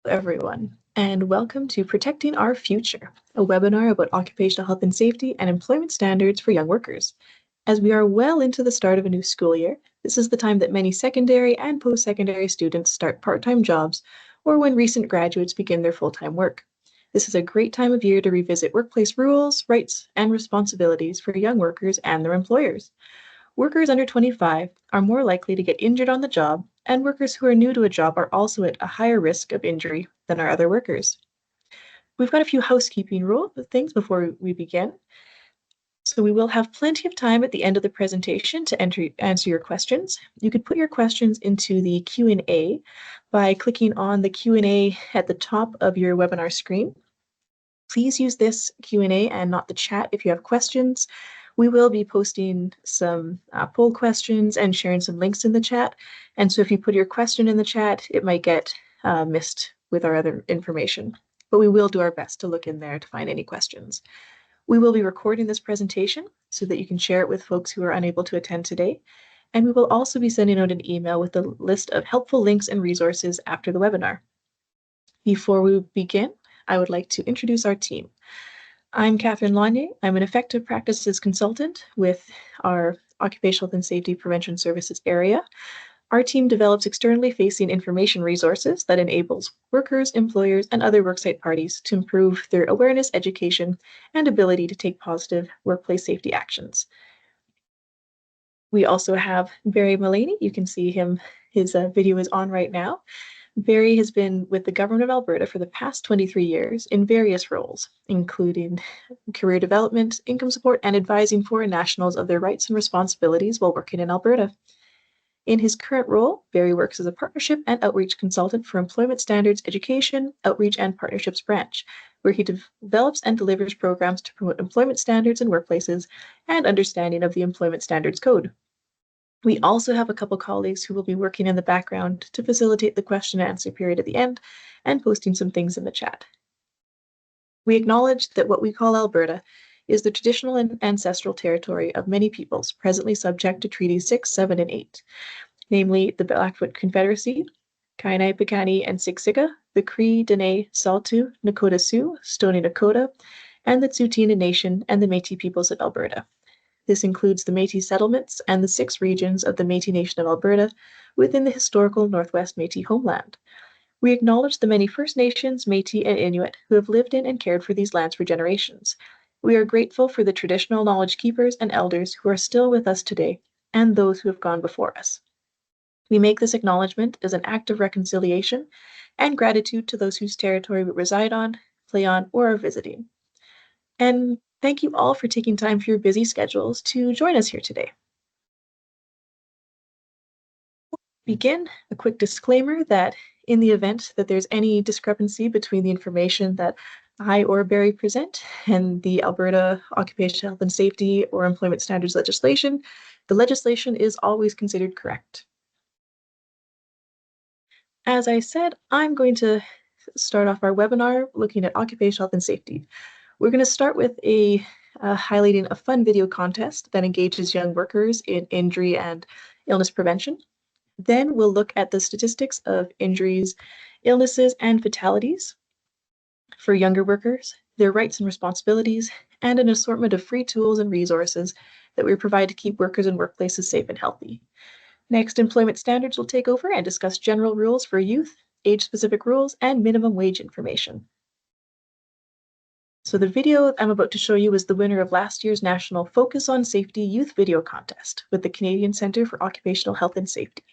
Everyone, and welcome to Protecting Our Future, a webinar about occupational health and safety and employment standards for young workers. As we are well into the start of a new school year, this is the time that many secondary and post-secondary students start part-time jobs or when recent graduates begin their full-time work. This is a great time of year to revisit workplace rules, rights, and responsibilities for young workers and their employers. Workers under 25 are more likely to get injured on the job, and workers who are new to a job are also at a higher risk of injury than our other workers. We've got a few housekeeping things before we begin. So we will have plenty of time at the end of the presentation to answer your questions. You could put your questions into the Q&A by clicking on the Q&A at the top of your webinar screen. Please use this Q&A and not the chat if you have questions. We will be posting some poll questions and sharing some links in the chat. And so if you put your question in the chat, it might get missed with our other information. But we will do our best to look in there to find any questions. We will be recording this presentation so that you can share it with folks who are unable to attend today. And we will also be sending out an email with a list of helpful links and resources after the webinar. Before we begin, I would like to introduce our team. I'm Catherine Lanier. I'm an effective practices consultant with our Occupational Health and Safety Prevention Services area. Our team develops externally facing information resources that enables workers, employers, and other worksite parties to improve their awareness, education, and ability to take positive workplace safety actions. We also have Barry Mullaney. You can see him, his video is on right now. Barry has been with the Government of Alberta for the past 23 years in various roles, including career development, income support, and advising foreign nationals of their rights and responsibilities while working in Alberta. In his current role, Barry works as a partnership and outreach consultant for Employment Standards Education, Outreach, and Partnerships Branch, where he develops and delivers programs to promote employment standards in workplaces and understanding of the Employment Standards Code. We also have a couple colleagues who will be working in the background to facilitate the question and answer period at the end and posting some things in the chat. We acknowledge that what we call Alberta is the traditional and ancestral territory of many peoples presently subject to Treaties 6, 7, and 8, namely the Blackfoot Confederacy, Kainai, Piikani, and Siksika, the Cree, Dene, Saulteaux, Nakota Sioux, Stoney Nakoda, and the Tsuut'ina Nation and the Métis peoples of Alberta. This includes the Métis settlements and the 6 regions of the Métis Nation of Alberta within the historical Northwest Métis homeland. We acknowledge the many First Nations, Métis, and Inuit who have lived in and cared for these lands for generations. We are grateful for the traditional knowledge keepers and elders who are still with us today and those who have gone before us. We make this acknowledgement as an act of reconciliation and gratitude to those whose territory we reside on, play on, or are visiting. And thank you all for taking time for your busy schedules to join us here today. Begin a quick disclaimer that in the event that there's any discrepancy between the information that I or Barry present and the Alberta Occupational Health and Safety or Employment Standards legislation, the legislation is always considered correct. As I said, I'm going to start off our webinar looking at occupational health and safety. We're going to start with highlighting a fun video contest that engages young workers in injury and illness prevention. Then we'll look at the statistics of injuries, illnesses, and fatalities for younger workers, their rights and responsibilities, and an assortment of free tools and resources that we provide to keep workers and workplaces safe and healthy. Next, Employment Standards will take over and discuss general rules for youth, age-specific rules, and minimum wage information. So the video I'm about to show you is the winner of last year's National Focus on Safety Youth Video Contest with the Canadian Centre for Occupational Health and Safety.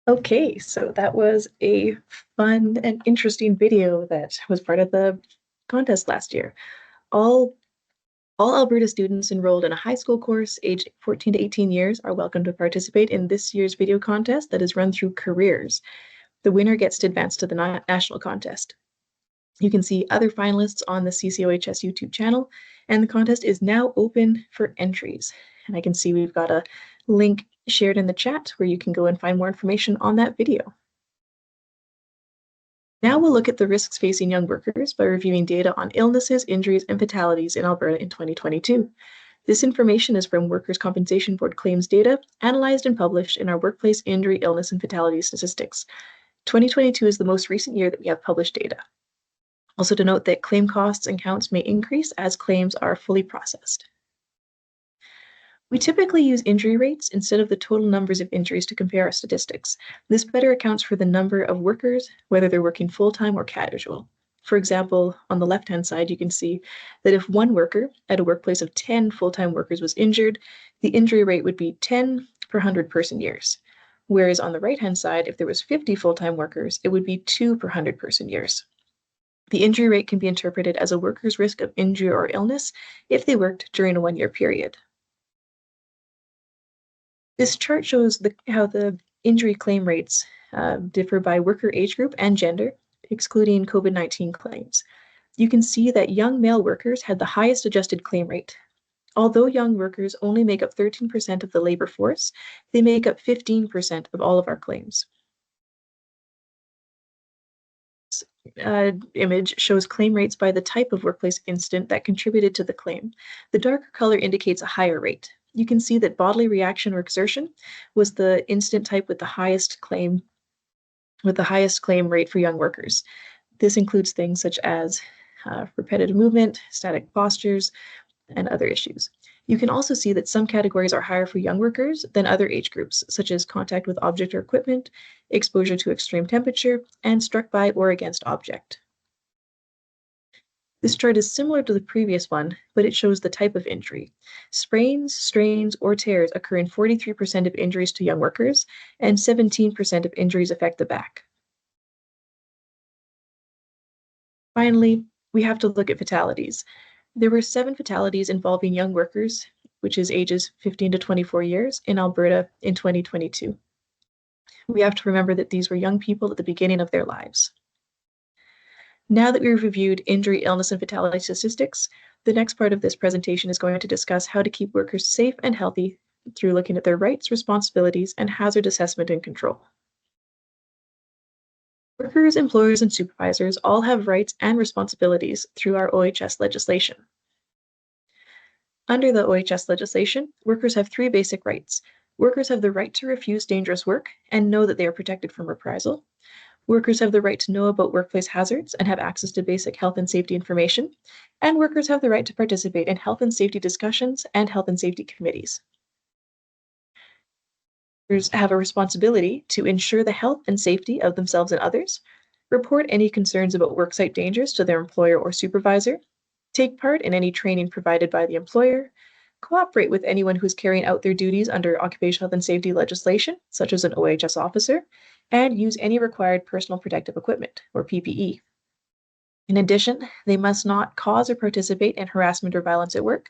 Okay, so that was a fun and interesting video that was part of the contest last year. All all Alberta students enrolled in a high school course aged 14 to 18 years are welcome to participate in this year's video contest that is run through Careers. The winner gets to advance to the national contest. You can see other finalists on the CCOHS YouTube channel, and the contest is now open for entries. And I can see we've got a link shared in the chat where you can go and find more information on that video. Now we'll look at the risks facing young workers by reviewing data on illnesses, injuries, and fatalities in Alberta in 2022. This information is from Workers' Compensation Board claims data, analyzed and published in our Workplace Injury, Illness, and Fatality Statistics. 2022 is the most recent year that we have published data. Also to note that claim costs and counts may increase as claims are fully processed. We typically use injury rates instead of the total numbers of injuries to compare our statistics. This better accounts for the number of workers, whether they're working full-time or casual. For example, on the left-hand side, you can see that if one worker at a workplace of 10 full-time workers was injured, the injury rate would be 10 per 100 person years. Whereas on the right-hand side, if there was 50 full-time workers, it would be 2 per 100 person years. The injury rate can be interpreted as a worker's risk of injury or illness if they worked during a one-year period. This chart shows how the injury claim rates differ by worker age group and gender, excluding COVID-19 claims. You can see that young male workers had the highest adjusted claim rate. Although young workers only make up 13% of the labor force, they make up 15% of all of our claims. Image shows claim rates by the type of workplace incident that contributed to the claim. The darker color indicates a higher rate. You can see that bodily reaction or exertion was the incident type with the highest claim rate for young workers. This includes things such as repetitive movement, static postures, and other issues. You can also see that some categories are higher for young workers than other age groups, such as contact with object or equipment, exposure to extreme temperature, and struck by or against object. This chart is similar to the previous one, but it shows the type of injury. Sprains, strains, or tears occur in 43% of injuries to young workers, and 17% of injuries affect the back. Finally, we have to look at fatalities. There were 7 fatalities involving young workers, which is ages 15 to 24 years, in Alberta in 2022. We have to remember that these were young people at the beginning of their lives. Now that we've reviewed injury, illness, and fatality statistics, the next part of this presentation is going to discuss how to keep workers safe and healthy through looking at their rights, responsibilities, and hazard assessment and control. Workers, employers, and supervisors all have rights and responsibilities through our OHS legislation. Under the OHS legislation, workers have 3 basic rights. Workers have the right to refuse dangerous work and know that they are protected from reprisal. Workers have the right to know about workplace hazards and have access to basic health and safety information. And workers have the right to participate in health and safety discussions and health and safety committees. Workers have a responsibility to ensure the health and safety of themselves and others, report any concerns about worksite dangers to their employer or supervisor, take part in any training provided by the employer, cooperate with anyone who's carrying out their duties under occupational health and safety legislation, such as an OHS officer, and use any required personal protective equipment, or PPE. In addition, they must not cause or participate in harassment or violence at work,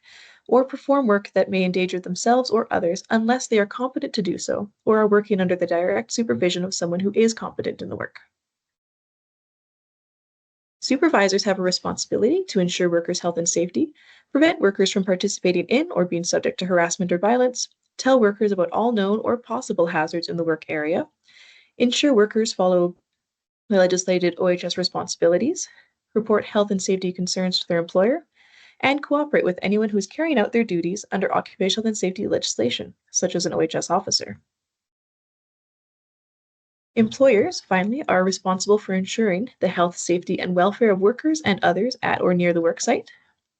or perform work that may endanger themselves or others unless they are competent to do so, or are working under the direct supervision of someone who is competent in the work. Supervisors have a responsibility to ensure workers' health and safety, prevent workers from participating in or being subject to harassment or violence, tell workers about all known or possible hazards in the work area, ensure workers follow the legislated OHS responsibilities, report health and safety concerns to their employer, and cooperate with anyone who is carrying out their duties under occupational and safety legislation, such as an OHS officer. Employers, finally, are responsible for ensuring the health, safety, and welfare of workers and others at or near the worksite,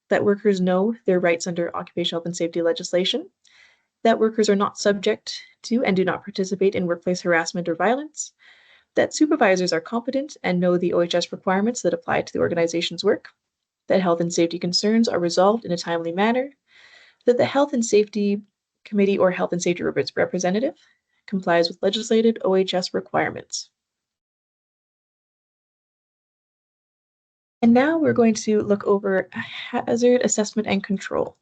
that workers know their rights under occupational health and safety legislation, that workers are not subject to and do not participate in workplace harassment or violence, that supervisors are competent and know the OHS requirements that apply to the organization's work, that health and safety concerns are resolved in a timely manner, that the Health and Safety Committee or Health and Safety representative complies with legislated OHS requirements. And now we're going to look over hazard assessment and control.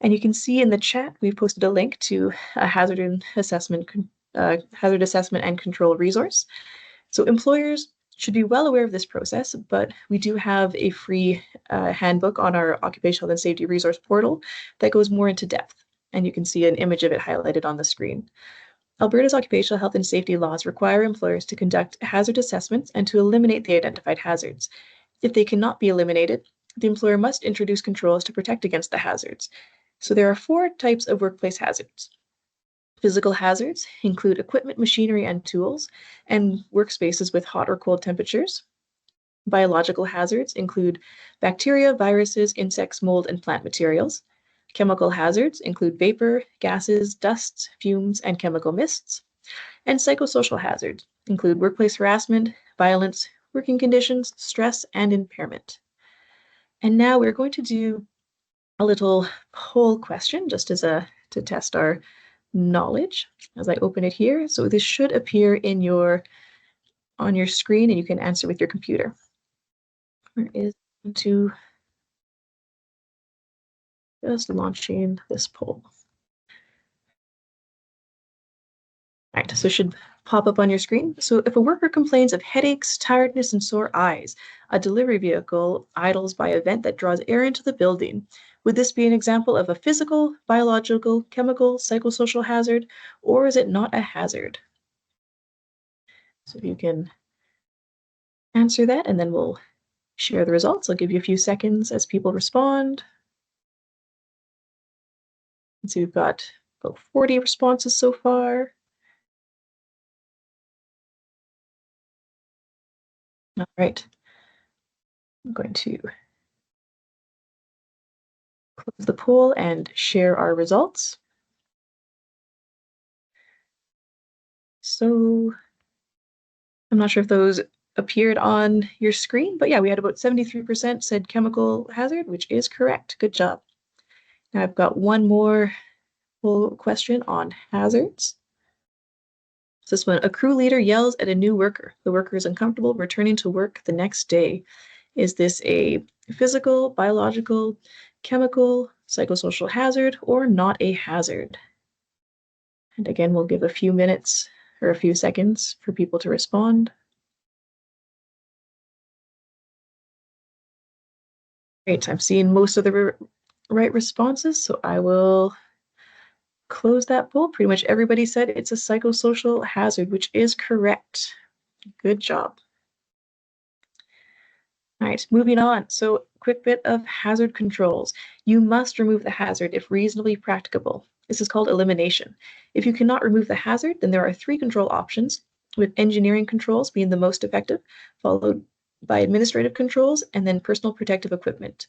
And you can see in the chat, we've posted a link to a hazard assessment and control resource. So employers should be well aware of this process, but we do have a free handbook on our Occupational Health and Safety resource portal that goes more into depth. And you can see an image of it highlighted on the screen. Alberta's occupational health and safety laws require employers to conduct hazard assessments and to eliminate the identified hazards. If they cannot be eliminated, the employer must introduce controls to protect against the hazards. So there are 4 types of workplace hazards. Physical hazards include equipment, machinery, and tools, and workspaces with hot or cold temperatures. Biological hazards include bacteria, viruses, insects, mold, and plant materials. Chemical hazards include vapor, gases, dusts, fumes, and chemical mists. And psychosocial hazards include workplace harassment, violence, working conditions, stress, and impairment. And now we're going to do a little poll question just as to test our knowledge as I open it here. So this should appear on your screen and you can answer with your computer. Where is to just launching this poll. All right, so it should pop up on your screen. So if a worker complains of headaches, tiredness, and sore eyes, a delivery vehicle idles by a vent that draws air into the building. Would this be an example of a physical, biological, chemical, psychosocial hazard, or is it not a hazard? So if you can answer that, and then we'll share the results. I'll give you a few seconds as people respond. So we've got about 40 responses so far. All right. I'm going to close the poll and share our results. So I'm not sure if those appeared on your screen, but yeah, we had about 73% said chemical hazard, which is correct. Good job. Now I've got one more full question on hazards. So this one, a crew leader yells at a new worker. The worker is uncomfortable returning to work the next day. Is this a physical, biological, chemical, psychosocial hazard, or not a hazard? And again, we'll give a few minutes or a few seconds for people to respond. Great, I'm seeing most of the right responses, so I will close that poll. Pretty much everybody said it's a psychosocial hazard, which is correct. Good job. All right, moving on. So quick bit of hazard controls. You must remove the hazard if reasonably practicable. This is called elimination. If you cannot remove the hazard, then there are 3 control options, with engineering controls being the most effective, followed by administrative controls, and then personal protective equipment.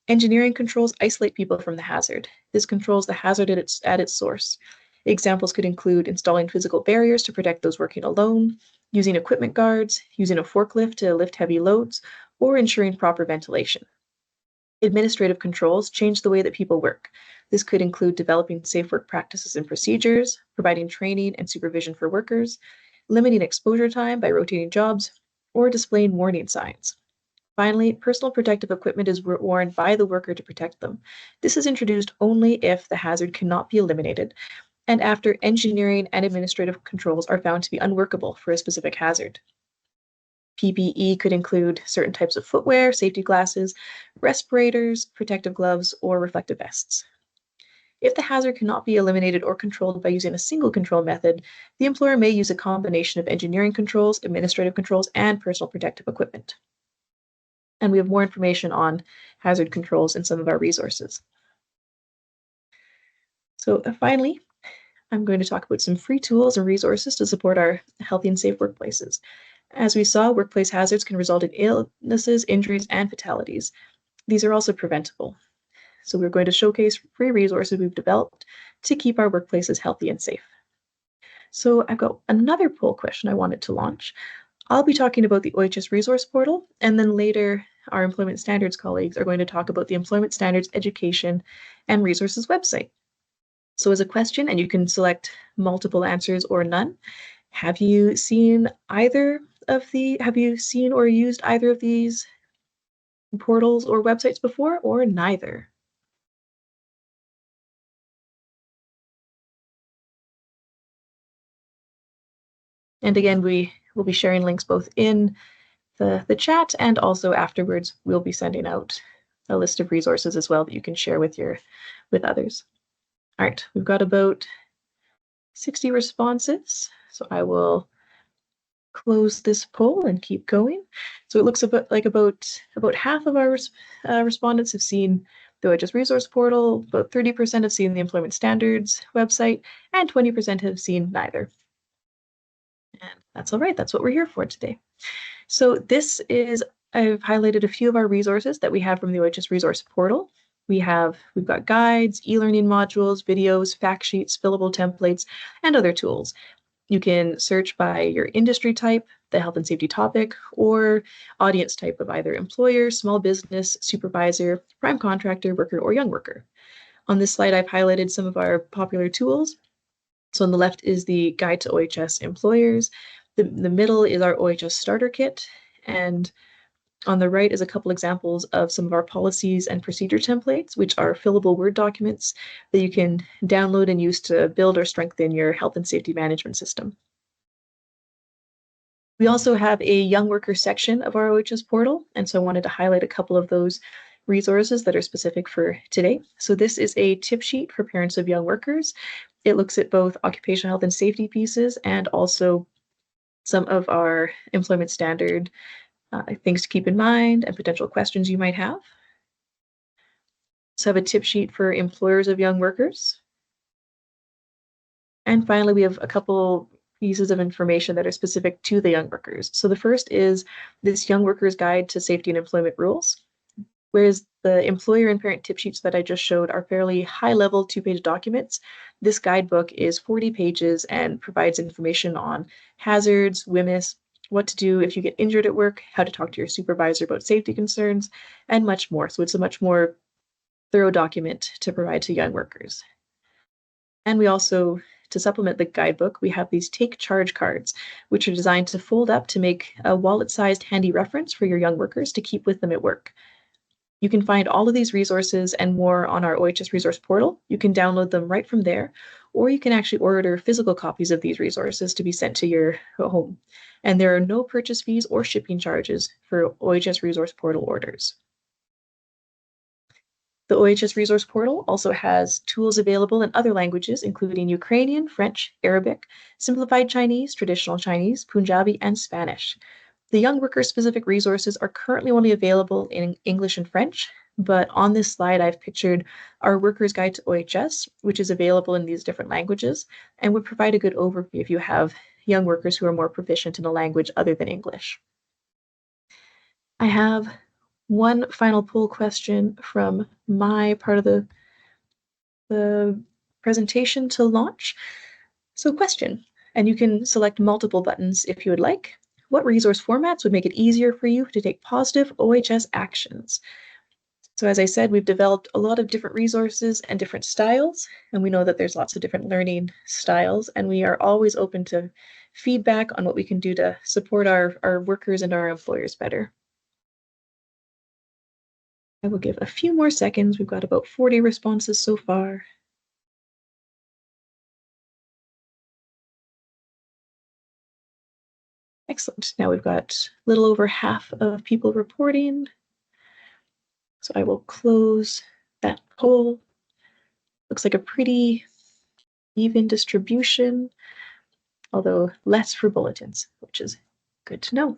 Engineering controls isolate people from the hazard. This controls the hazard at its source. Examples could include installing physical barriers to protect those working alone, using equipment guards, using a forklift to lift heavy loads, or ensuring proper ventilation. Administrative controls change the way that people work. This could include developing safe work practices and procedures, providing training and supervision for workers, limiting exposure time by rotating jobs, or displaying warning signs. Finally, personal protective equipment is worn by the worker to protect them. This is introduced only if the hazard cannot be eliminated and after engineering and administrative controls are found to be unworkable for a specific hazard. PPE could include certain types of footwear, safety glasses, respirators, protective gloves, or reflective vests. If the hazard cannot be eliminated or controlled by using a single control method, the employer may use a combination of engineering controls, administrative controls, and personal protective equipment. And we have more information on hazard controls in some of our resources. So finally, I'm going to talk about some free tools and resources to support our healthy and safe workplaces. As we saw, workplace hazards can result in illnesses, injuries, and fatalities. These are also preventable. So we're going to showcase free resources we've developed to keep our workplaces healthy and safe. So I've got another poll question I wanted to launch. I'll be talking about the OHS resource portal, and then later our employment standards colleagues are going to talk about the Employment Standards Education and Resources website. So as a question, and you can select multiple answers or none, have you seen have you seen or used either of these portals or websites before, or neither? And again, we will be sharing links both in the chat and also afterwards we'll be sending out a list of resources as well that you can share with others. All right, we've got about 60 responses. So I will close this poll and keep going. So it looks about half of our respondents have seen the OHS resource portal, about 30% have seen the Employment Standards website, and 20% have seen neither. And that's all right. That's what we're here for today. So I've highlighted a few of our resources that we have from the OHS resource portal. We've got guides, e-learning modules, videos, fact sheets, fillable templates, and other tools. You can search by your industry type, the health and safety topic, or audience type of either employer, small business, supervisor, prime contractor, worker, or young worker. On this slide, I've highlighted some of our popular tools. So on the left is the Guide to OHS Employers. The middle is our OHS Starter Kit. And on the right is a couple examples of some of our policies and procedure templates, which are fillable Word documents that you can download and use to build or strengthen your health and safety management system. We also have a young worker section of our OHS portal, and so I wanted to highlight a couple of those resources that are specific for today. So this is a tip sheet for parents of young workers. It looks at both occupational health and safety pieces and also some of our employment standard things to keep in mind and potential questions you might have. So I have a tip sheet for employers of young workers. And finally, we have a couple pieces of information that are specific to the young workers. So the first is this Young Workers Guide to Safety and Employment Rules. Whereas the employer and parent tip sheets that I just showed are fairly high-level two-page documents, this guidebook is 40 pages and provides information on hazards, WHMIS, what to do if you get injured at work, how to talk to your supervisor about safety concerns, and much more. So it's a much more thorough document to provide to young workers. And we also, to supplement the guidebook, we have these Take Charge cards, which are designed to fold up to make a wallet-sized handy reference for your young workers to keep with them at work. You can find all of these resources and more on our OHS resource portal. You can download them right from there, or you can actually order physical copies of these resources to be sent to your home. And there are no purchase fees or shipping charges for OHS resource portal orders. The OHS resource portal also has tools available in other languages, including Ukrainian, French, Arabic, simplified Chinese, traditional Chinese, Punjabi, and Spanish. The young worker-specific resources are currently only available in English and French, but on this slide, I've pictured our Worker's Guide to OHS, which is available in these different languages, and would provide a good overview if you have young workers who are more proficient in a language other than English. I have one final poll question from my part of the presentation to launch. So question, and you can select multiple buttons if you would like. What resource formats would make it easier for you to take positive OHS actions? So as I said, we've developed a lot of different resources and different styles, and we know that there's lots of different learning styles, and we are always open to feedback on what we can do to support our workers and our employers better. I will give a few more seconds. We've got about 40 responses so far. Excellent. Now we've got a little over half of people reporting. So I will close that poll. Looks like a pretty even distribution, although less for bulletins, which is good to know.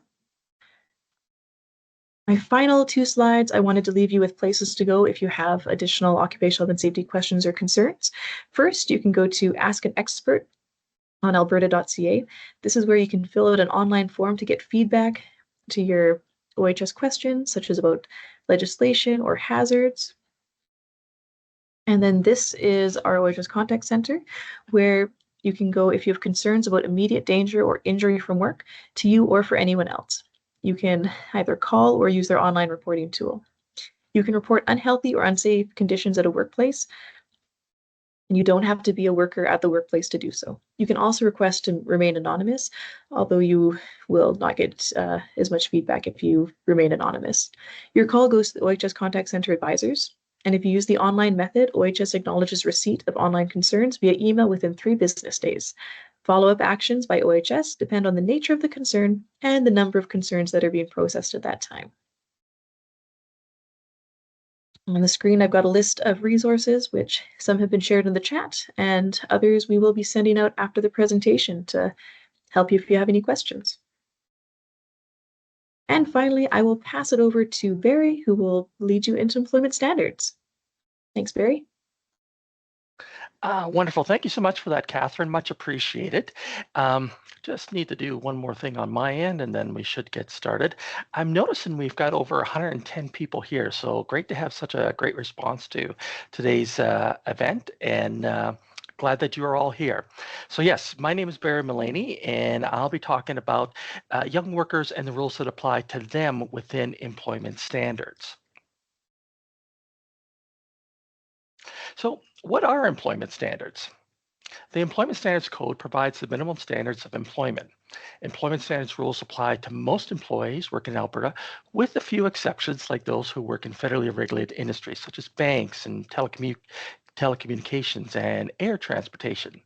My final two slides, I wanted to leave you with places to go if you have additional occupational health and safety questions or concerns. First, you can go to Ask an Expert on alberta.ca. This is where you can fill out an online form to get feedback to your OHS questions, such as about legislation or hazards. And then this is our OHS Contact Center, where you can go if you have concerns about immediate danger or injury from work to you or for anyone else. You can either call or use their online reporting tool. You can report unhealthy or unsafe conditions at a workplace, and you don't have to be a worker at the workplace to do so. You can also request to remain anonymous, although you will not get as much feedback if you remain anonymous. Your call goes to the OHS Contact Center advisors, and if you use the online method, OHS acknowledges receipt of online concerns via email within 3 business days. Follow-up actions by OHS depend on the nature of the concern and the number of concerns that are being processed at that time. On the screen, I've got a list of resources, which some have been shared in the chat, and others we will be sending out after the presentation to help you if you have any questions. And finally, I will pass it over to Barry, who will lead you into employment standards. Thanks, Barry. Wonderful. Thank you so much for that, Catherine. Much appreciated. Just need to do one more thing on my end, and then we should get started. I'm noticing we've got over 110 people here, so great to have such a great response to today's event, and glad that you are all here. So yes, my name is Barry Mullaney, and I'll be talking about young workers and the rules that apply to them within employment standards. So what are employment standards? The Employment Standards Code provides the minimum standards of employment. Employment standards rules apply to most employees working in Alberta, with a few exceptions like those who work in federally regulated industries such as banks and telecommunications and air transportation.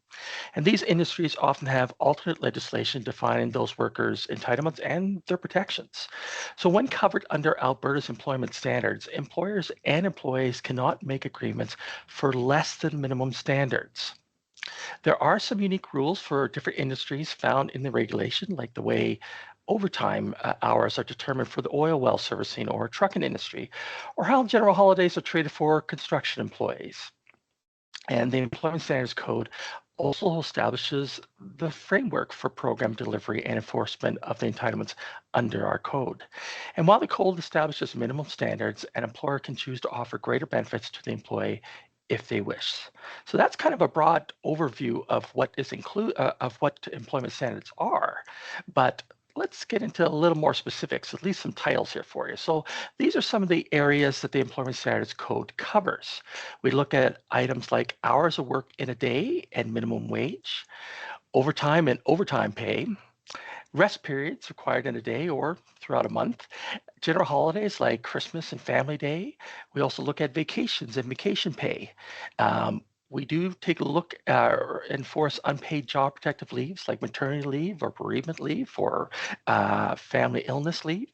And these industries often have alternate legislation defining those workers' entitlements and their protections. So when covered under Alberta's employment standards, employers and employees cannot make agreements for less than minimum standards. There are some unique rules for different industries found in the regulation, like the way overtime hours are determined for the oil well servicing or trucking industry, or how general holidays are treated for construction employees. And the Employment Standards Code also establishes the framework for program delivery and enforcement of the entitlements under our code. And while the code establishes minimum standards, an employer can choose to offer greater benefits to the employee if they wish. So that's kind of a broad overview of what is of what employment standards are. But let's get into a little more specifics, at least some titles here for you. So these are some of the areas that the Employment Standards Code covers. We look at items like hours of work in a day and minimum wage, overtime and overtime pay, rest periods required in a day or throughout a month, general holidays like Christmas and Family Day. We also look at vacations and vacation pay. We do take a look enforce unpaid job protective leaves like maternity leave or bereavement leave or family illness leave,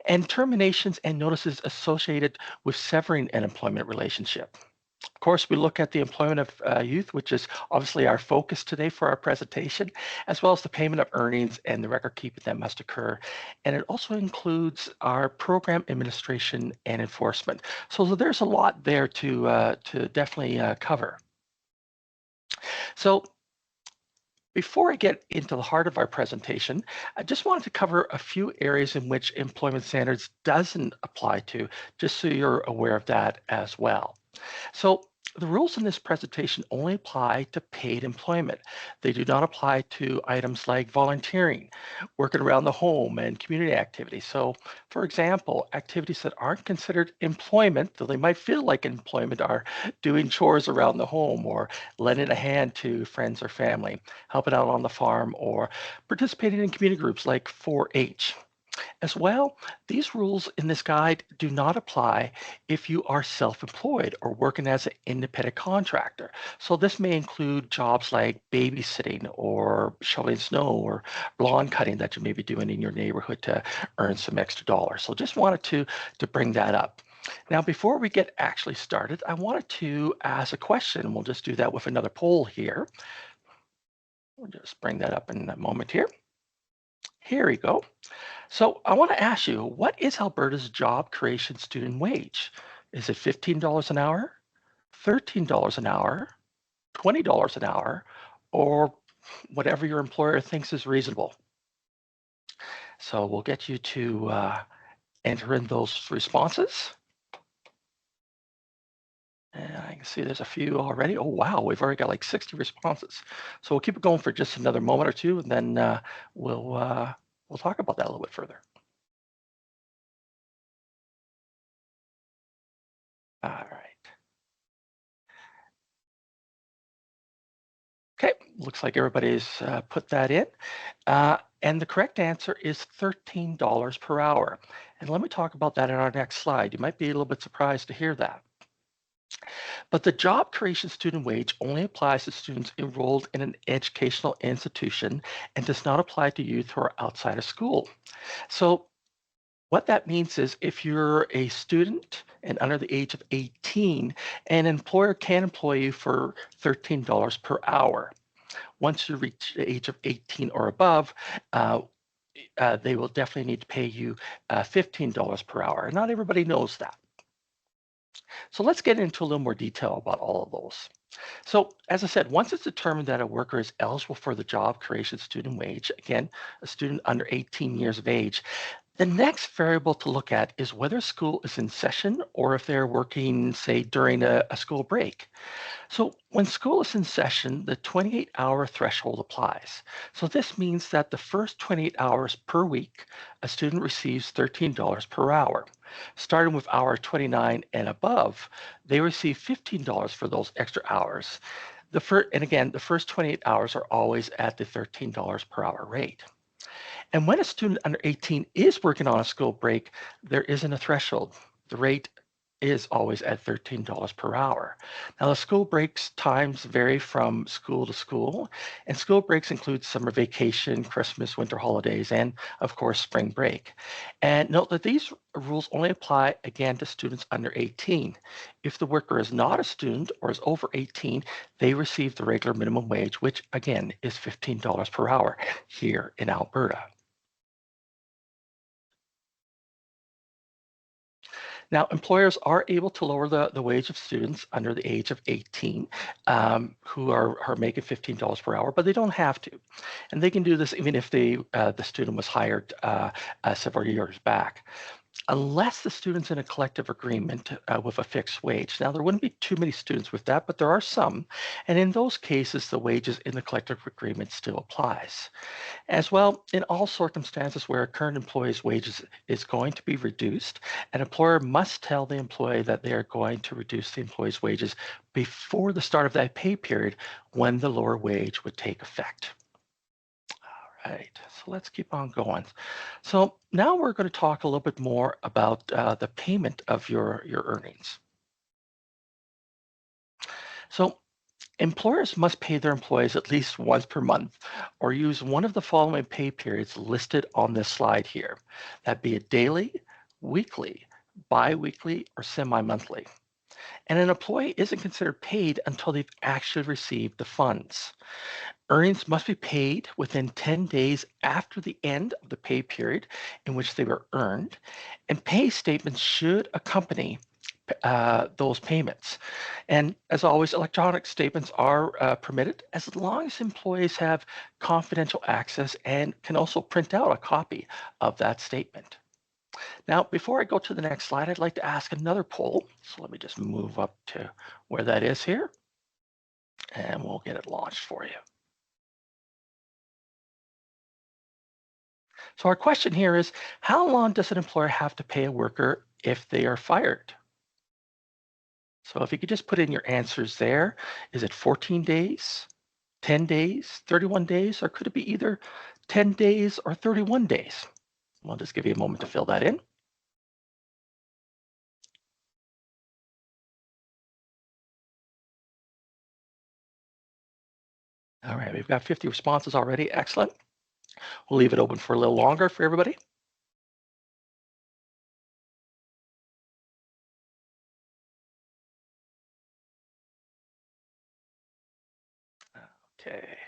and terminations and notices associated with severing an employment relationship. Of course, we look at the employment of youth, which is obviously our focus today for our presentation, as well as the payment of earnings and the record keeping that must occur. And it also includes our program administration and enforcement. So there's a lot there to definitely cover. So before I get into the heart of our presentation, I just wanted to cover a few areas in which employment standards doesn't apply to, just so you're aware of that as well. So the rules in this presentation only apply to paid employment. They do not apply to items like volunteering, working around the home, and community activities. So, for example, activities that aren't considered employment, though they might feel like employment, are doing chores around the home or lending a hand to friends or family, helping out on the farm, or participating in community groups like 4-H. As well, these rules in this guide do not apply if you are self-employed or working as an independent contractor. So this may include jobs like babysitting or shoveling snow or lawn cutting that you may be doing in your neighborhood to earn some extra dollars. So just wanted to bring that up. Now, before we get actually started, I wanted to ask a question. We'll just do that with another poll here. We'll just bring that up in a moment here. Here we go. So I want to ask you, what is Alberta's job creation student wage? Is it $15 an hour, $13 an hour, $20 an hour, or whatever your employer thinks is reasonable? So we'll get you to enter in those responses. And I can see there's a few already. Oh, wow, we've already got like 60 responses. So we'll keep it going for just another moment or two, and then we'll talk about that a little bit further. All right. looks like everybody's put that in. And the correct answer is $13 per hour. And let me talk about that in our next slide. You might be a little bit surprised to hear that. But the job creation student wage only applies to students enrolled in an educational institution and does not apply to youth who are outside of school. So what that means is if you're a student and under the age of 18, an employer can employ you for $13 per hour. Once you reach the age of 18 or above, they will definitely need to pay you $15 per hour. And not everybody knows that. So let's get into a little more detail about all of those. So as I said, once it's determined that a worker is eligible for the job creation student wage, again, a student under 18 years of age, the next variable to look at is whether school is in session or if they're working, say, during a school break. So when school is in session, the 28-hour threshold applies. So this means that the first 28 hours per week, a student receives $13 per hour. Starting with hour 29 and above, they receive $15 for those extra hours. And again, the first 28 hours are always at the $13 per hour rate. And when a student under 18 is working on a school break, there isn't a threshold. The rate is always at $13 per hour. Now, the school breaks times vary from school to school, and school breaks include summer vacation, Christmas, winter holidays, and of course, spring break. And note that these rules only apply again to students under 18. If the worker is not a student or is over 18, they receive the regular minimum wage, which again is $15 per hour here in Alberta. Now, employers are able to lower the wage of students under the age of 18 who are making $15 per hour, but they don't have to. And they can do this even if the student was hired several years back, unless the student's in a collective agreement with a fixed wage. Now, there wouldn't be too many students with that, but there are some. And in those cases, the wages in the collective agreement still applies. As well, in all circumstances where a current employee's wages is going to be reduced, an employer must tell the employee that they are going to reduce the employee's wages before the start of that pay period when the lower wage would take effect. All right, so let's keep on going. So now we're going to talk a little bit more about the payment of your earnings. So employers must pay their employees at least once per month or use one of the following pay periods listed on this slide here. That'd be a daily, weekly, bi-weekly, or semi-monthly. And an employee isn't considered paid until they've actually received the funds. Earnings must be paid within 10 days after the end of the pay period in which they were earned, and pay statements should accompany those payments. And as always, electronic statements are permitted as long as employees have confidential access and can also print out a copy of that statement. Now, before I go to the next slide, I'd like to ask another poll. So let me just move up to where that is here, and we'll get it launched for you. So our question here is, how long does an employer have to pay a worker if they are fired? So if you could just put in your answers there, is it 14 days, 10 days, 31 days, or could it be either 10 days or 31 days? I'll just give you a moment to fill that in. All right, we've got 50 responses already. Excellent. We'll leave it open for a little longer for everybody. Okay,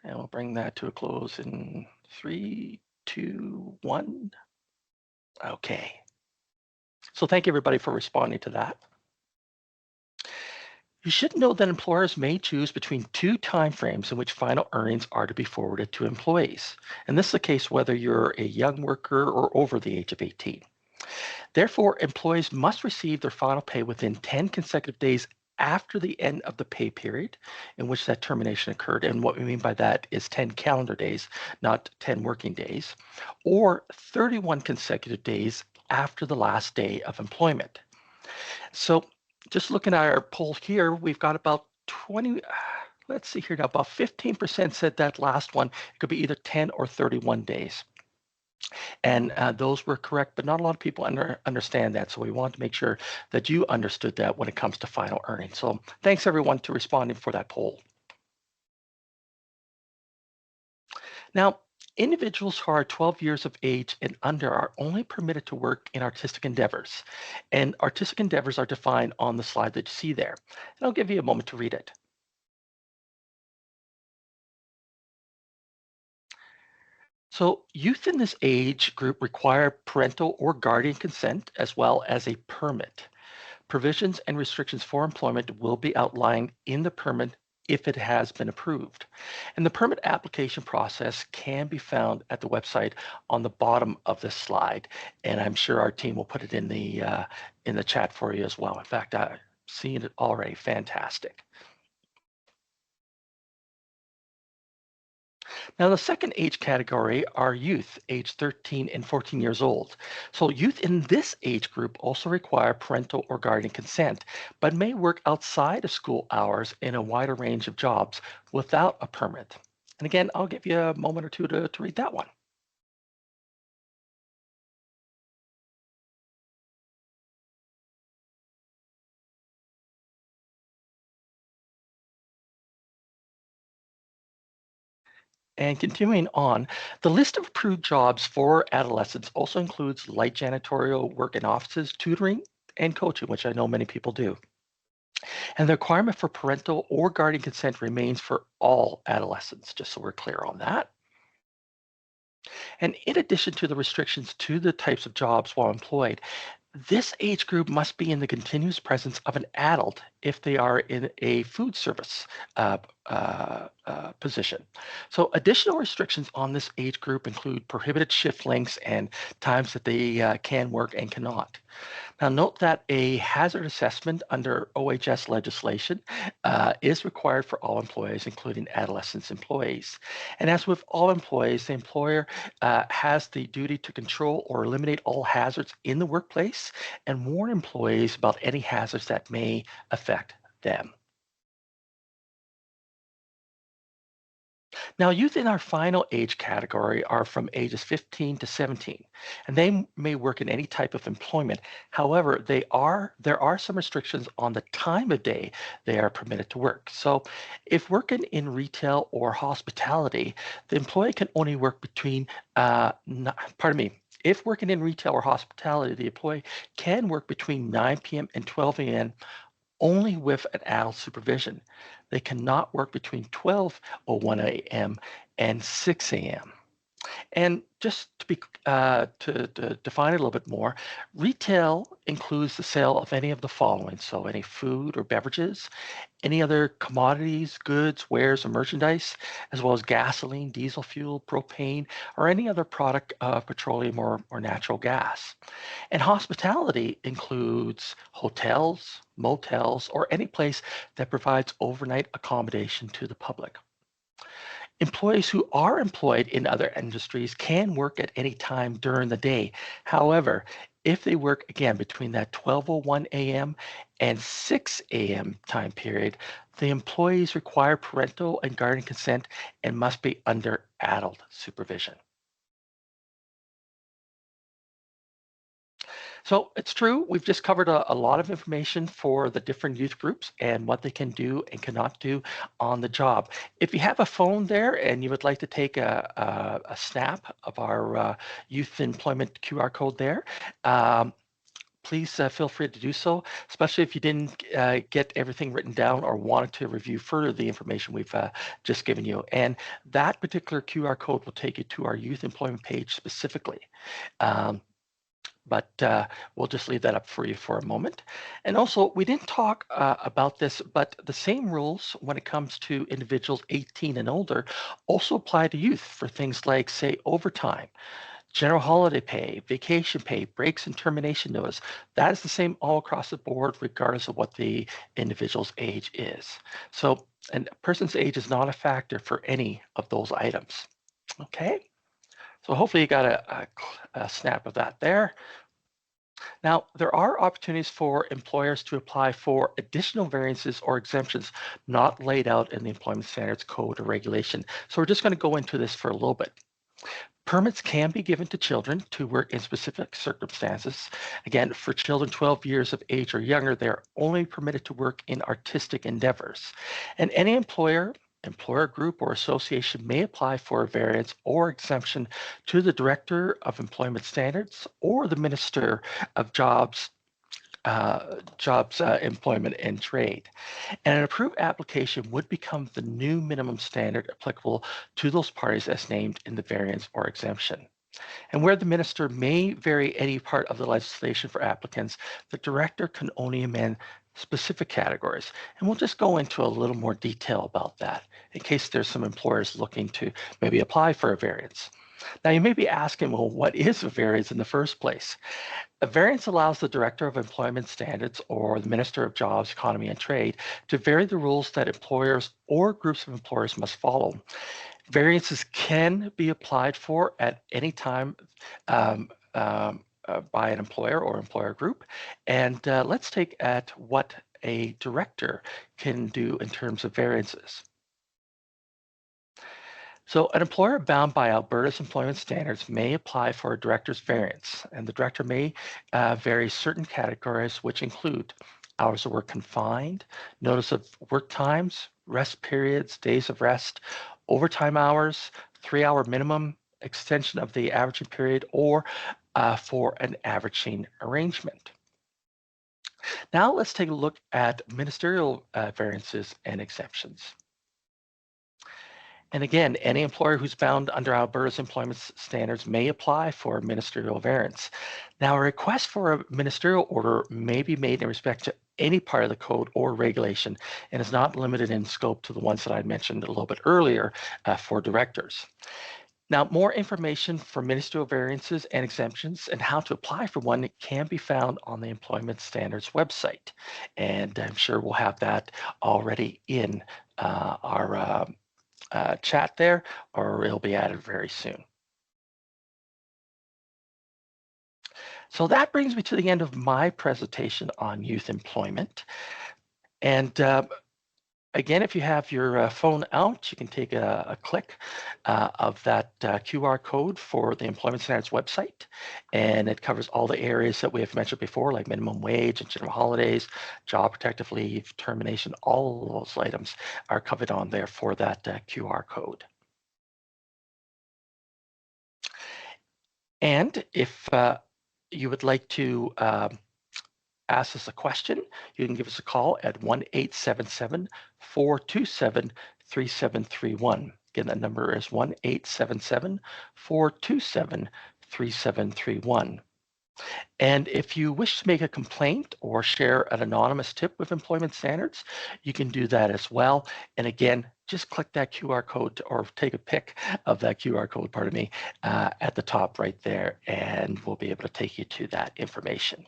and we'll bring that to a close in 3, 2, 1. Okay. So thank you everybody for responding to that. You should know that employers may choose between two timeframes in which final earnings are to be forwarded to employees. And this is the case whether you're a young worker or over the age of 18. Therefore, employees must receive their final pay within 10 consecutive days after the end of the pay period in which that termination occurred. And what we mean by that is 10 calendar days, not 10 working days, or 31 consecutive days after the last day of employment. So just looking at our poll here, we've got about 20, let's see here now, about 15% said that last one, it could be either 10 or 31 days. And those were correct, but not a lot of people understand that. So we want to make sure that you understood that when it comes to final earnings. So thanks everyone to responding for that poll. Now, individuals who are 12 years of age and under are only permitted to work in artistic endeavors. And artistic endeavors are defined on the slide that you see there. And I'll give you a moment to read it. So youth in this age group require parental or guardian consent as well as a permit. Provisions and restrictions for employment will be outlined in the permit if it has been approved. And the permit application process can be found at the website on the bottom of this slide. And I'm sure our team will put it in the chat for you as well. In fact, I've seen it already. Fantastic. Now, the second age category are youth, age 13 and 14 years old. So youth in this age group also require parental or guardian consent, but may work outside of school hours in a wider range of jobs without a permit. And again, I'll give you a moment or two to read that one. And continuing on, the list of approved jobs for adolescents also includes light janitorial work in offices, tutoring, and coaching, which I know many people do. And the requirement for parental or guardian consent remains for all adolescents, just so we're clear on that. And in addition to the restrictions to the types of jobs while employed, this age group must be in the continuous presence of an adult if they are in a food service position. So additional restrictions on this age group include prohibited shift lengths and times that they can work and cannot. Now, note that a hazard assessment under OHS legislation is required for all employees, including adolescent employees. And as with all employees, the employer has the duty to control or eliminate all hazards in the workplace and warn employees about any hazards that may affect them. Now, youth in our final age category are from ages 15 to 17, and they may work in any type of employment. However, there are some restrictions on the time of day they are permitted to work. So, if working in retail or hospitality, the employee can only work between, pardon me, if working in retail or hospitality, the employee can work between 9 p.m. and 12 a.m only with an adult supervision. They cannot work between 12:01 a.m. and 6 a.m. And just to define it a little bit more, retail includes the sale of any of the following: so any food or beverages, any other commodities, goods, wares, or merchandise, as well as gasoline, diesel fuel, propane, or any other product of petroleum or natural gas. And hospitality includes hotels, motels, or any place that provides overnight accommodation to the public. Employees who are employed in other industries can work at any time during the day. However, if they work again between that 12:01 a.m. and 6 a.m. time period, the employees require parental and guardian consent and must be under adult supervision. So it's true, we've just covered a lot of information for the different youth groups and what they can do and cannot do on the job. If you have a phone there and you would like to take a snap of our youth employment QR code there, please feel free to do so, especially if you didn't get everything written down or wanted to review further the information we've just given you. And that particular QR code will take you to our youth employment page specifically. Um, but we'll just leave that up for you for a moment. And also, we didn't talk about this, but the same rules when it comes to individuals 18 and older also apply to youth for things like, say, overtime, general holiday pay, vacation pay, breaks and termination notice. That is the same all across the board, regardless of what the individual's age is. So, and a person's age is not a factor for any of those items. Okay, so hopefully you got a snap of that there. Now, there are opportunities for employers to apply for additional variances or exemptions not laid out in the Employment Standards Code or regulation. So we're just going to go into this for a little bit. Permits can be given to children to work in specific circumstances. Again, for children 12 years of age or younger, they're only permitted to work in artistic endeavors. And any employer group, or association may apply for a variance or exemption to the Director of Employment Standards or the Minister of Employment and Trade. And an approved application would become the new minimum standard applicable to those parties as named in the variance or exemption. And where the minister may vary any part of the legislation for applicants, the director can only amend specific categories. And we'll just go into a little more detail about that in case there's some employers looking to maybe apply for a variance. Now, you may be asking, well, what is a variance in the first place? A variance allows the Director of Employment Standards or the Minister of Jobs, Economy and Trade to vary the rules that employers or groups of employers must follow. Variances can be applied for at any time by an employer or employer group. And let's take at what a director can do in terms of variances. So an employer bound by Alberta's employment standards may apply for a director's variance, and the director may vary certain categories, which include hours of work confined, notice of work times, rest periods, days of rest, overtime hours, 3-hour minimum, extension of the averaging period, or for an averaging arrangement. Now let's take a look at ministerial variances and exemptions. And again, any employer who's bound under Alberta's employment standards may apply for a ministerial variance. Now, a request for a ministerial order may be made in respect to any part of the code or regulation and is not limited in scope to the ones that I mentioned a little bit earlier for directors. Now, more information for ministerial variances and exemptions and how to apply for one can be found on the Employment Standards website. And I'm sure we'll have that already in our chat there, or it'll be added very soon. So that brings me to the end of my presentation on youth employment. And again, if you have your phone out, you can take a click of that QR code for the Employment Standards website. And it covers all the areas that we have mentioned before, like minimum wage and general holidays, job protective leave, termination, all of those items are covered on there for that QR code. And if you would like to ask us a question, you can give us a call at 1-877-427-3731. Again, that number is 1-877-427-3731. And if you wish to make a complaint or share an anonymous tip with Employment Standards, you can do that as well. And again, just click that QR code or take a pic of that QR code, pardon me, at the top right there, and we'll be able to take you to that information.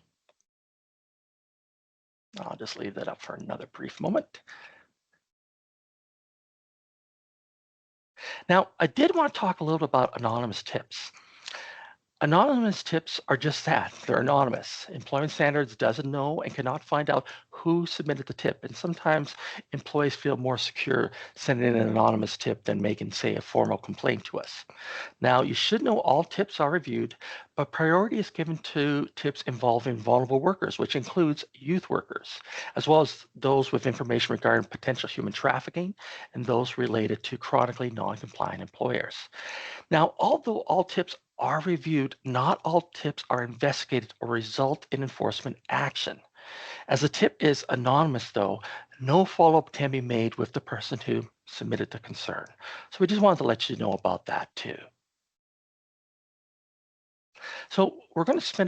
I'll just leave that up for another brief moment. Now, I did want to talk a little bit about anonymous tips. Anonymous tips are just that. They're anonymous. Employment Standards doesn't know and cannot find out who submitted the tip. And sometimes employees feel more secure sending an anonymous tip than making, say, a formal complaint to us. Now, you should know all tips are reviewed, but priority is given to tips involving vulnerable workers, which includes youth workers, as well as those with information regarding potential human trafficking and those related to chronically non-compliant employers. Now, although all tips are reviewed, not all tips are investigated or result in enforcement action. As the tip is anonymous, though, no follow-up can be made with the person who submitted the concern. So we just wanted to let you know about that too. So we're going to spend